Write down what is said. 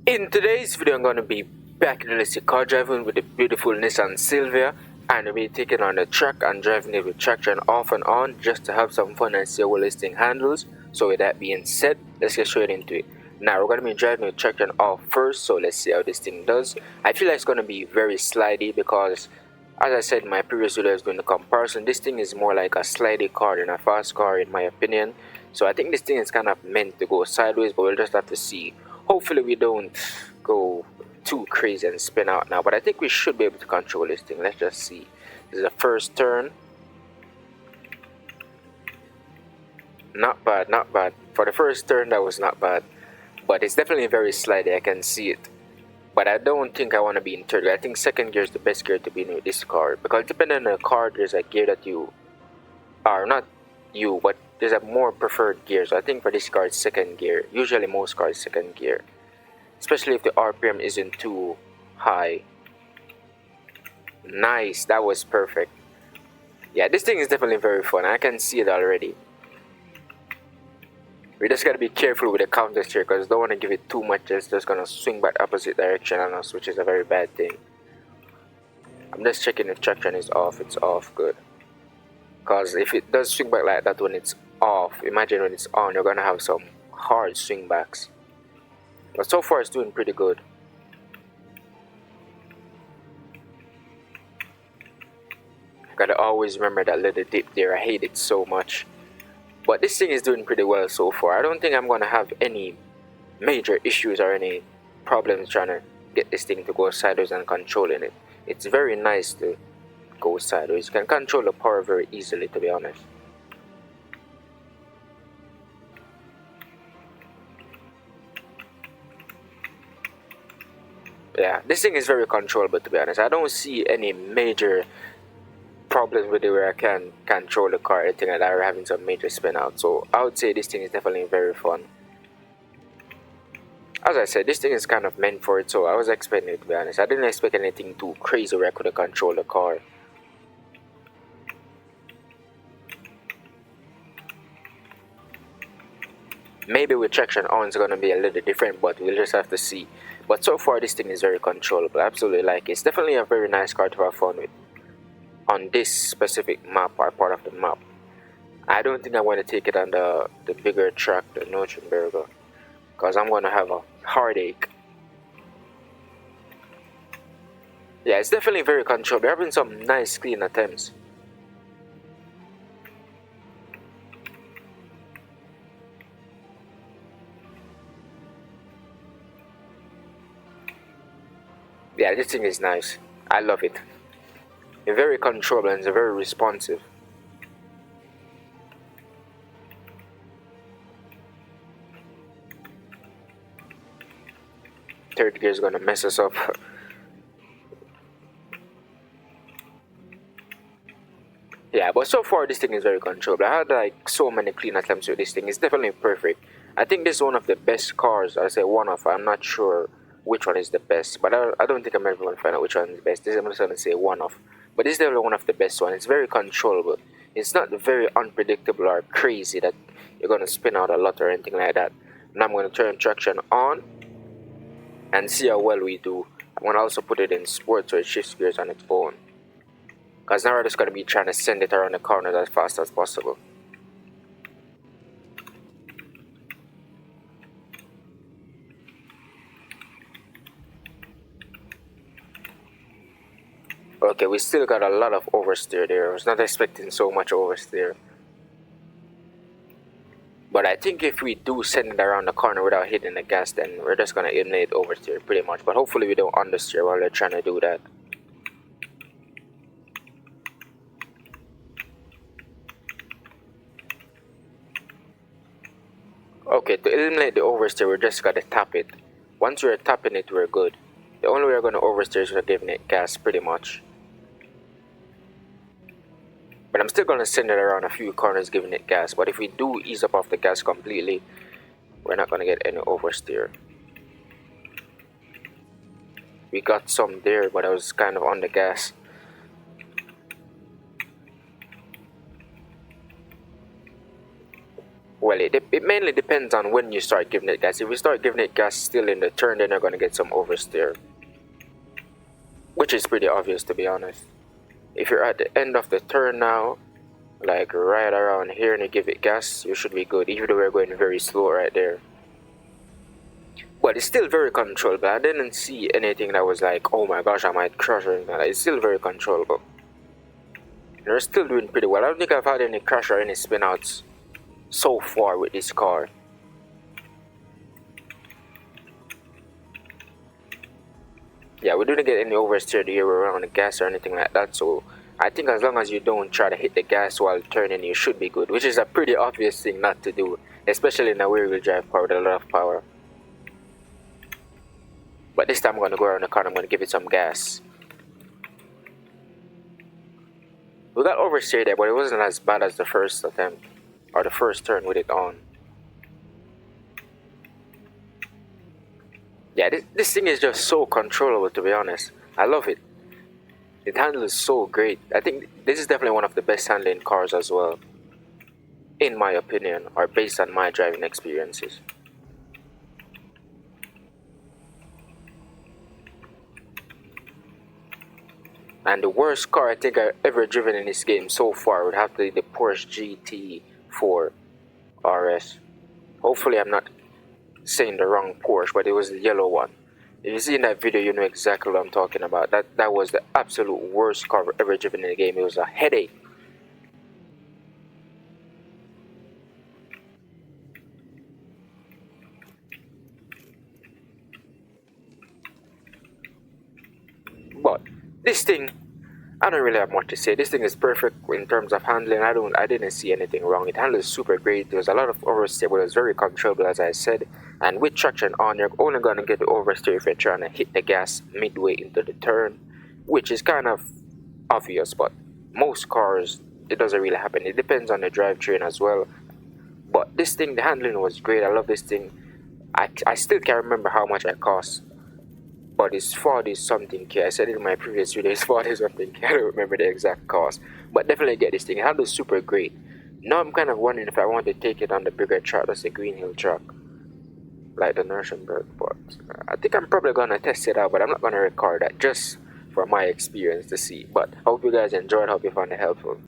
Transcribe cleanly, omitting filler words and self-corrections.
In today's video, I'm going to be back in the car driving with the beautiful Nissan Silvia, and we'll be taking on the track and driving it with traction off and on just to have some fun and see how this thing handles. So with that being said, let's get straight into it. Now we're going to be driving with traction off first, so let's see how this thing does. I feel like it's going to be very slidey because, as I said in my previous video, I was doing the comparison. This thing is more like a slidey car than a fast car in my opinion. So I think this thing is kind of meant to go sideways, but we'll just have to see. Hopefully we don't go too crazy and spin out now, but I think we should be able to control this thing. Let's just see. This is the first turn. Not bad, not bad. For the first turn, that was not bad. But it's definitely very slidey, I can see it. But I don't think I want to be in third gear. I think second gear is the best gear to be in with this car. Because depending on the car, there's a gear that you are not you, but there's a more preferred gear. So I think for this car, it's second gear. Usually most cars, second gear. Especially if the RPM isn't too high. Nice, that was perfect. Yeah, this thing is definitely very fun. I can see it already. We just gotta be careful with the counter steer because don't want to give it too much. It's just gonna swing back opposite direction on us, which is a very bad thing. I'm just checking if traction is off. It's off, good. Because if it does swing back like that when it's off, imagine when it's on, you're gonna have some hard swing backs. But so far it's doing pretty good. Gotta always remember that little dip there. I hate it so much. But this thing is doing pretty well so far. I don't think I'm gonna have any major issues or any problems trying to get this thing to go sideways and controlling it. It's very nice to go sideways. You can control the power very easily, to be honest. Yeah, this thing is very controllable, to be honest. I don't see any major problems with it where I can control the car or anything like that, or having some major spin out. So I would say this thing is definitely very fun. As I said, this thing is kind of meant for it, so I was expecting it, to be honest. I didn't expect anything too crazy where I couldn't control the car. Maybe with traction on it's gonna be a little different, but we'll just have to see. But so far this thing is very controllable. I absolutely like it. It's definitely a very nice car to have fun with on this specific map or part of the map. I don't think I want to take it on the bigger track, the Nürburgring, because I'm gonna have a heartache. Yeah, it's definitely very controllable. There have been some nice clean attempts. Yeah, this thing is nice. I love it. It's very controllable and it's very responsive. Third gear is gonna mess us up. Yeah, but so far this thing is very controllable. I had like so many clean attempts with this thing. It's definitely perfect. I think this is one of the best cars. I say one of. I'm not sure which one is the best, but I don't think I'm ever going to find out which one is the best. I'm just going to say one of. But this is definitely one of the best ones. It's very controllable. It's not very unpredictable or crazy that you're going to spin out a lot or anything like that. Now I'm going to turn traction on and see how well we do. I'm going to also put it in sport so it shifts gears on its own. Because now we're just going to be trying to send it around the corner as fast as possible. Okay, we still got a lot of oversteer there. I was not expecting so much oversteer. But I think if we do send it around the corner without hitting the gas, then we're just going to eliminate oversteer pretty much. But hopefully we don't understeer while we're trying to do that. Okay, to eliminate the oversteer, we just got to tap it. Once we're tapping it, we're good. The only way we're going to oversteer is we're giving it gas pretty much. But I'm still going to send it around a few corners giving it gas. But if we do ease up off the gas completely, we're not going to get any oversteer. We got some there, but I was kind of on the gas. Well, Well, it mainly depends on when you start giving it gas. If you start giving it gas still in the turn, then you're going to get some oversteer, which is pretty obvious, to be honest. If you're at the end of the turn now, like right around here, and you give it gas, you should be good, even though we're going very slow right there. But it's still very controllable. I didn't see anything that was like, oh my gosh, I might crash or anything like that. It's still very controllable. They're still doing pretty well. I don't think I've had any crash or any spin outs so far with this car. Yeah, we didn't get any oversteer here around the gas or anything like that, so I think as long as you don't try to hit the gas while turning, you should be good, which is a pretty obvious thing not to do, especially in a rear-wheel drive car with a lot of power. But this time I'm going to go around the corner, I'm going to give it some gas. We got oversteer there, but it wasn't as bad as the first attempt, or the first turn with it on. Yeah, this thing is just so controllable, to be honest. I love it. It handles so great. I think this is definitely one of the best handling cars as well, in my opinion, or based on my driving experiences. And the worst car I think I've ever driven in this game so far would have to be the Porsche GT4 RS. Hopefully I'm not saying the wrong Porsche, but it was the yellow one. If you see in that video, you know exactly what I'm talking about. That was the absolute worst car I've ever driven in the game. It was a headache. But this thing, I don't really have much to say. This thing is perfect in terms of handling. I didn't see anything wrong. It handles super great. There's a lot of oversteer, but it's very controllable, as I said. And with traction on, you're only gonna get the oversteer if you're trying to hit the gas midway into the turn, which is kind of obvious. But most cars, it doesn't really happen. It depends on the drivetrain as well. But this thing, the handling was great. I love this thing. I still can't remember how much it cost, but it's 40 something K. I said it in my previous video, it's 40 something K. I don't remember the exact cost, but definitely get this thing. It handles super great. Now I'm kind of wondering if I want to take it on the bigger track, that's the Green Hill track, like the Nuremberg. But I think I'm probably gonna test it out, but I'm not gonna record that, just for my experience to see. But I hope you guys enjoyed, hope you found it helpful.